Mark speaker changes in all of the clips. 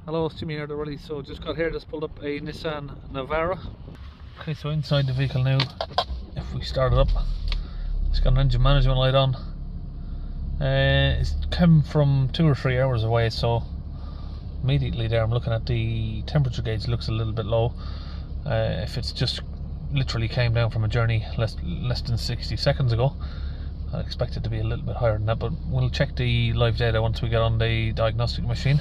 Speaker 1: Hello, it's Jimmy here, the rally. So just got here, just pulled up a Nissan Navara. Okay, so inside the vehicle now, if we start it up, it's got an engine management light on. It's come from 2 or 3 hours away, so immediately there I'm looking at the temperature gauge, looks a little bit low. If it's just literally came down from a journey less than 60 seconds ago, I expect it to be a little bit higher than that, but we'll check the live data once we get on the diagnostic machine.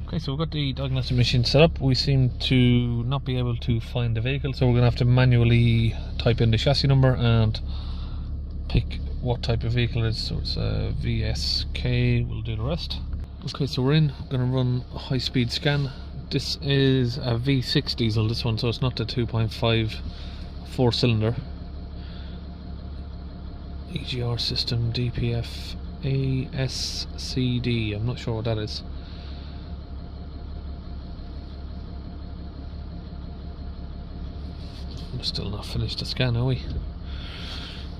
Speaker 1: Okay, so we've got the diagnostic machine set up. We seem to not be able to find the vehicle, so we're going to have to manually type in the chassis number and pick what type of vehicle it is. So it's a VSK, we'll do the rest. Okay, so we're in, going to run a high-speed scan. This is a V6 diesel, this one, so it's not the 2.5 4-cylinder. EGR system, DPF ASCD, I'm not sure what that is. We're still not finished the scan, are we?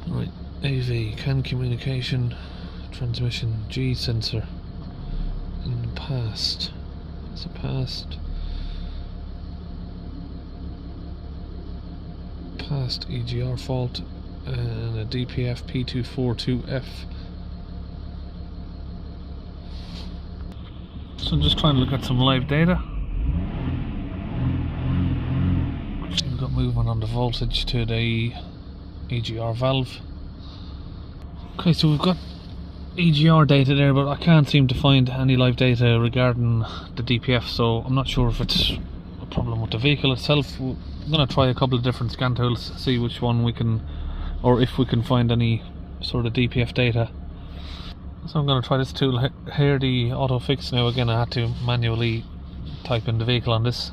Speaker 1: Right, AV, CAN communication, transmission, G sensor. In the past. It's a past EGR fault and a DPF P242F. So I'm just trying to look at some live data. We've got movement on the voltage to the EGR valve. Okay, so we've got EGR data there, but I can't seem to find any live data regarding the DPF, so I'm not sure if it's a problem with the vehicle itself. I'm going to try a couple of different scan tools, see which one we can, or if we can find any sort of DPF data. So I'm going to try this tool here, the auto fix. Now again, I had to manually type in the vehicle on this.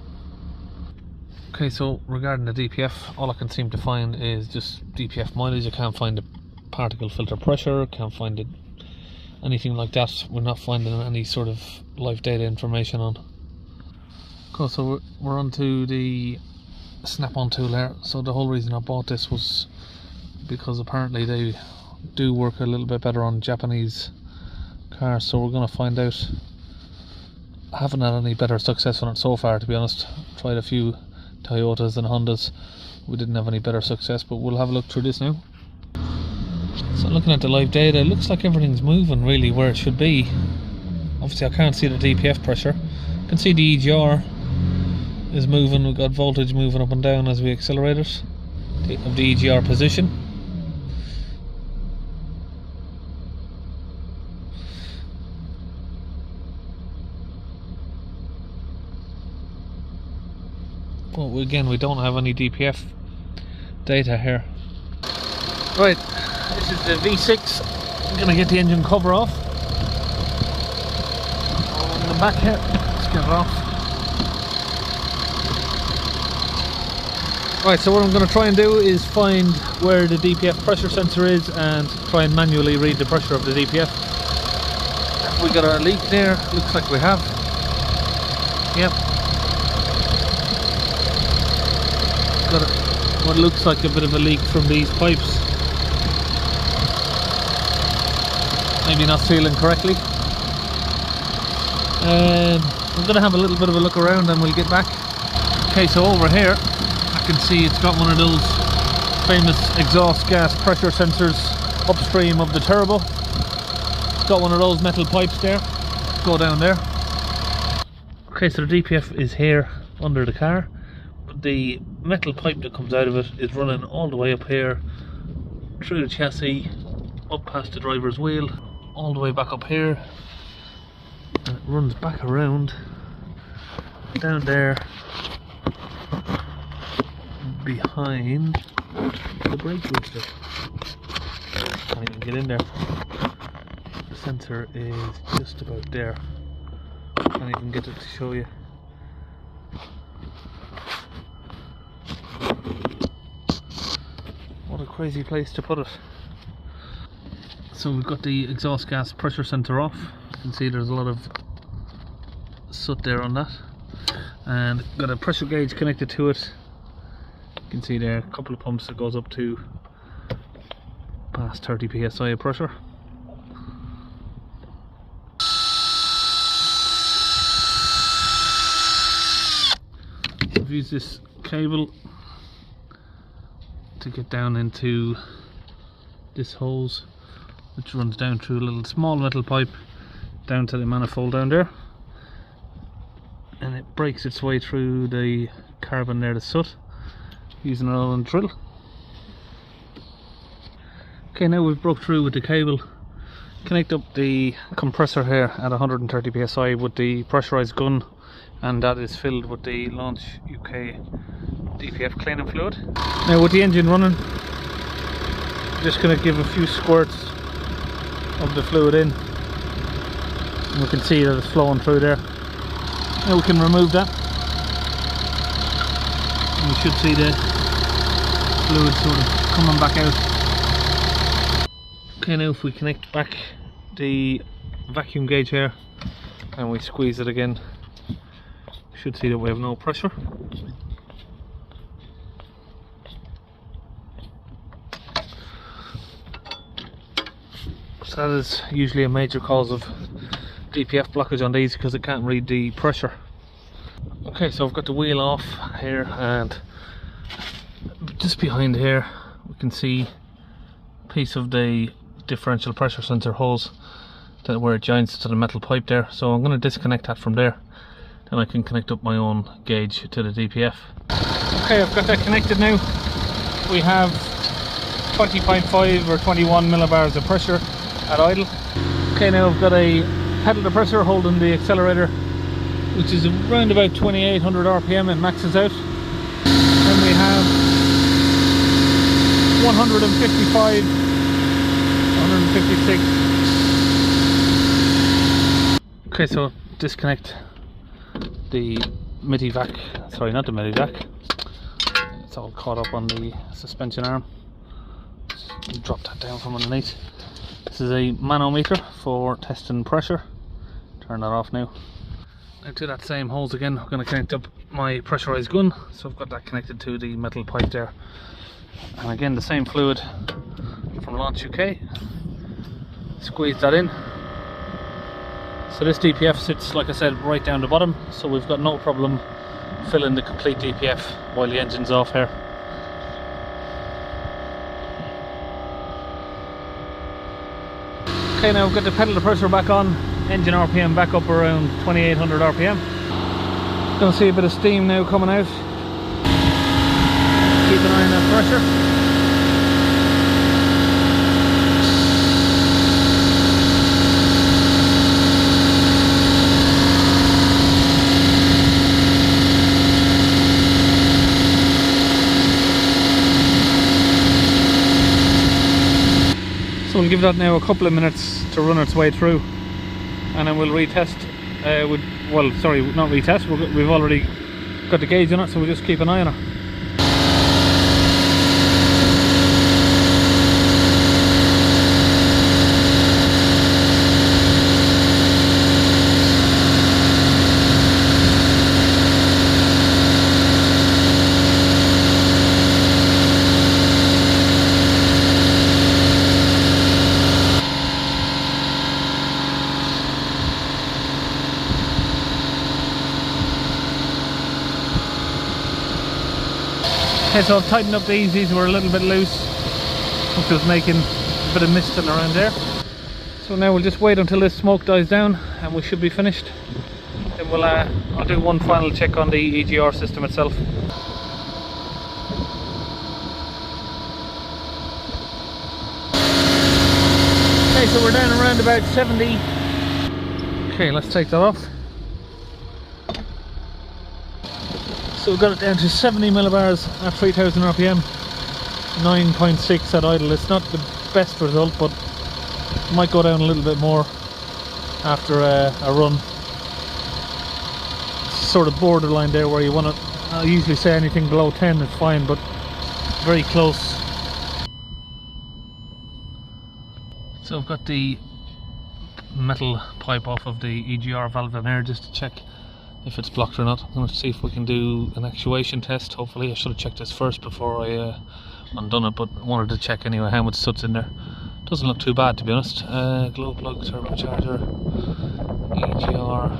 Speaker 1: Okay, so regarding the DPF, all I can seem to find is just DPF mileage. I can't find the particle filter pressure, can't find it, anything like that. We're not finding any sort of live data information on. Okay, so we're onto the snap-on tool here. So the whole reason I bought this was because apparently they do work a little bit better on Japanese cars, so we're going to find out. I haven't had any better success on it so far, to be honest. Tried a few Toyotas and Hondas, we didn't have any better success, but we'll have a look through this now. So looking at the live data, it looks like everything's moving really where it should be. Obviously I can't see the DPF pressure. I can see the EGR is moving. We've got voltage moving up and down as we accelerate it, of the EGR position. But again, we don't have any DPF data here. Right, this is the V6. I'm going to get the engine cover off. On the back here, let's get it off. Right, so what I'm going to try and do is find where the DPF pressure sensor is and try and manually read the pressure of the DPF. Have we got a leak there? Looks like we have. Yep. Got what looks like a bit of a leak from these pipes. Maybe not sealing correctly. We're going to have a little bit of a look around and we'll get back. Okay, so over here I can see it's got one of those famous exhaust gas pressure sensors upstream of the turbo. It's got one of those metal pipes there. Go down there. Okay, so the DPF is here under the car, but the metal pipe that comes out of it is running all the way up here through the chassis, up past the driver's wheel, all the way back up here, and it runs back around down there behind the brake booster. Can't even get in there. The sensor is just about there. Can't even get it to show you. What a crazy place to put it. So we've got the exhaust gas pressure sensor off. You can see there's a lot of soot there on that, and got a pressure gauge connected to it. You can see there a couple of pumps that goes up to past 30 psi of pressure. I've used this cable to get down into this hose, which runs down through a little small metal pipe down to the manifold down there, and it breaks its way through the carbon there, the soot, using an Allen drill. Okay, now we've broke through with the cable. Connect up the compressor here at 130 psi with the pressurized gun, and that is filled with the Launch UK DPF cleaning fluid. Now with the engine running, I'm just going to give a few squirts of the fluid in, and we can see that it's flowing through there. Now we can remove that, and we should see the fluid sort of coming back out. Okay, now if we connect back the vacuum gauge here and we squeeze it again, we should see that we have no pressure. So that is usually a major cause of DPF blockage on these, because it can't read the pressure. Okay, so I've got the wheel off here, and just behind here we can see a piece of the differential pressure sensor hose where it joins to the metal pipe there. So I'm going to disconnect that from there, then I can connect up my own gauge to the DPF. Okay, I've got that connected now. We have 20.5 or 21 millibars of pressure at idle. Okay, now I've got a pedal depressor holding the accelerator, which is around about 2800 RPM and maxes out. Then we have 155, 156. Okay, so disconnect the MIDI vac, sorry, not the MIDI vac, it's all caught up on the suspension arm. Just drop that down from underneath. This is a manometer for testing pressure. Turn that off now. Now to that same hose again, I'm going to connect up my pressurized gun. So I've got that connected to the metal pipe there. And again, the same fluid from Launch UK. Squeeze that in. So this DPF sits, like I said, right down the bottom, so we've got no problem filling the complete DPF while the engine's off here. Okay, now we've got the pedal depressor back on, engine RPM back up around 2800 RPM. Gonna see a bit of steam now coming out. Keep an eye on that pressure. So we'll give that now a couple of minutes to run its way through, and then we'll retest. Well, sorry, not retest. We've already got the gauge on it, so we'll just keep an eye on it. Okay, so I've tightened up these were a little bit loose, which was making a bit of misting around there. So now we'll just wait until this smoke dies down and we should be finished. Then we'll I'll do one final check on the EGR system itself. Okay, so we're down around about 70. Okay, let's take that off. So we've got it down to 70 millibars at 3000 RPM, 9.6 at idle. It's not the best result, but it might go down a little bit more after a run. It's sort of borderline there where you want to, I usually say anything below 10 is fine, but very close. So I've got the metal pipe off of the EGR valve in there just to check if it's blocked or not. I'm going to see if we can do an actuation test. Hopefully, I should have checked this first before I undone it, but I wanted to check anyway how much soot's in there. Doesn't look too bad, to be honest. Glow plug, turbocharger, EGR,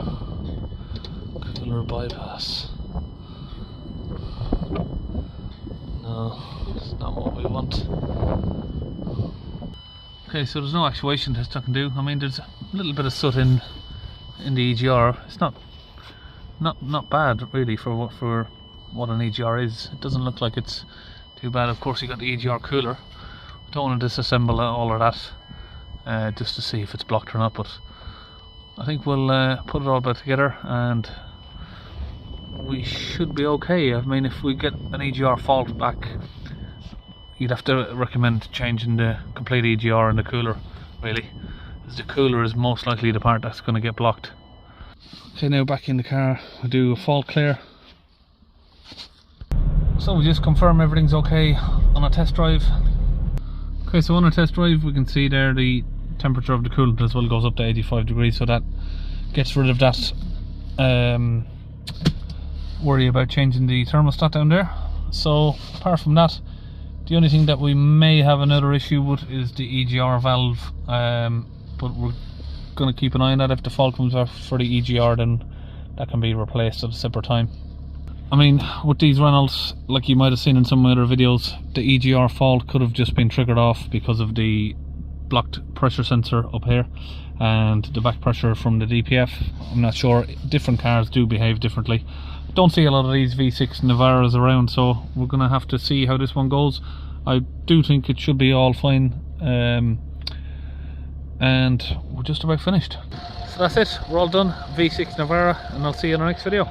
Speaker 1: cooler bypass. No, it's not what we want. Okay, so there's no actuation test I can do. I mean, there's a little bit of soot in the EGR. It's not bad really for what an EGR is. It doesn't look like it's too bad. Of course, you got the EGR cooler. I don't want to disassemble all of that just to see if it's blocked or not, but I think we'll put it all back together and we should be okay. I mean, if we get an EGR fault back, you'd have to recommend changing the complete EGR and the cooler, really, as the cooler is most likely the part that's going to get blocked. Okay, now back in the car, we do a fault clear. So we just confirm everything's okay on a test drive. Okay, so on a test drive we can see there the temperature of the coolant as well goes up to 85 degrees, so that gets rid of that worry about changing the thermostat down there. So apart from that, the only thing that we may have another issue with is the EGR valve, but we're going to keep an eye on that. If the fault comes off for the EGR, then that can be replaced at a separate time. I mean, with these Reynolds, like you might have seen in some of my other videos, the EGR fault could have just been triggered off because of the blocked pressure sensor up here and the back pressure from the DPF. I'm not sure, different cars do behave differently. Don't see a lot of these V6 Navaras around, so we're going to have to see how this one goes. I do think it should be all fine, and we're just about finished. So that's it, we're all done. V6 Navara, and I'll see you in the next video.